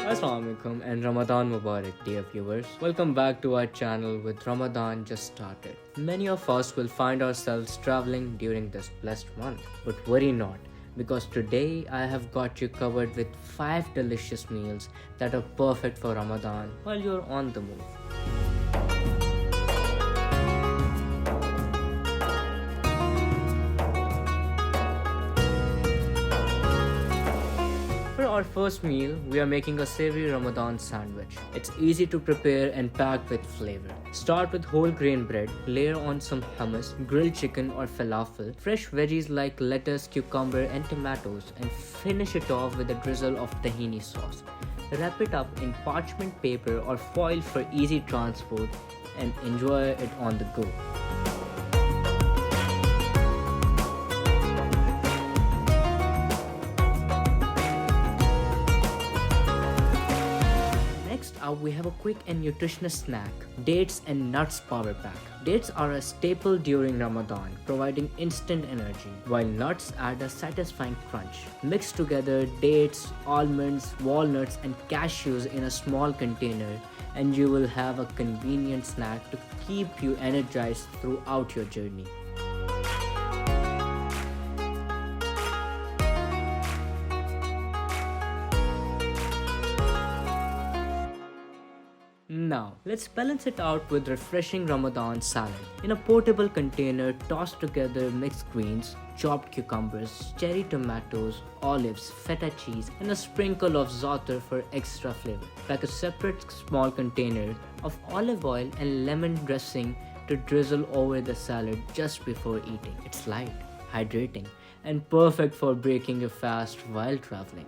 Assalamu alaikum and Ramadan Mubarak, dear viewers. Welcome back to our channel with Ramadan just started. Many of us will find ourselves traveling during this blessed month. But worry not, because today I have got you covered with 5 delicious meals that are perfect for Ramadan while you're on the move. For our first meal, we are making a savory Ramadan sandwich. It's easy to prepare and packed with flavor. Start with whole grain bread, layer on some hummus, grilled chicken or falafel, fresh veggies like lettuce, cucumber and tomatoes, and finish it off with a drizzle of tahini sauce. Wrap it up in parchment paper or foil for easy transport and enjoy it on the go. Next up, we have a quick and nutritious snack, dates and nuts power pack. Dates are a staple during Ramadan, providing instant energy, while nuts add a satisfying crunch. Mix together dates, almonds, walnuts and cashews in a small container and you will have a convenient snack to keep you energized throughout your journey. Now, let's balance it out with refreshing Ramadan salad. In a portable container, toss together mixed greens, chopped cucumbers, cherry tomatoes, olives, feta cheese, and a sprinkle of za'atar for extra flavor. Pack a separate small container of olive oil and lemon dressing to drizzle over the salad just before eating. It's light, hydrating, and perfect for breaking your fast while traveling.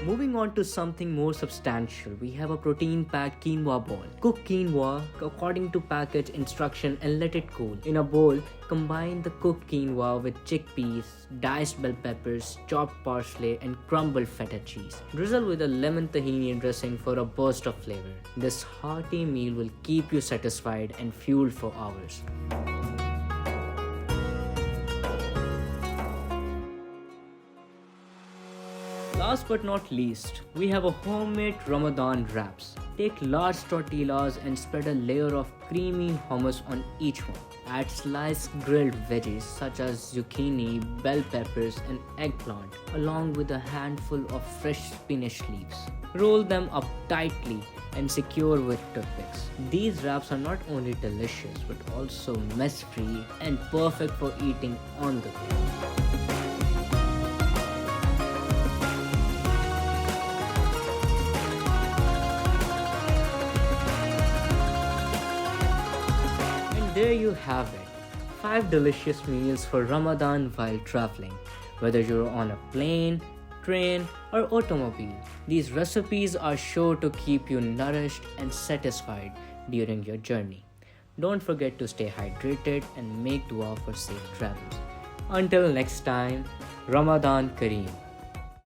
Moving on to something more substantial, we have a protein-packed quinoa ball. Cook quinoa according to package instruction and let it cool. In a bowl, combine the cooked quinoa with chickpeas, diced bell peppers, chopped parsley, and crumbled feta cheese. Drizzle with a lemon tahini dressing for a burst of flavor. This hearty meal will keep you satisfied and fueled for hours. Last but not least, we have a homemade Ramadan wraps. Take large tortillas and spread a layer of creamy hummus on each one. Add sliced grilled veggies such as zucchini, bell peppers and eggplant along with a handful of fresh spinach leaves. Roll them up tightly and secure with toothpicks. These wraps are not only delicious but also mess-free and perfect for eating on the go. There you have it, 5 delicious meals for Ramadan while traveling. Whether you're on a plane, train or automobile, these recipes are sure to keep you nourished and satisfied during your journey. Don't forget to stay hydrated and make dua for safe travels. Until next time, Ramadan Kareem.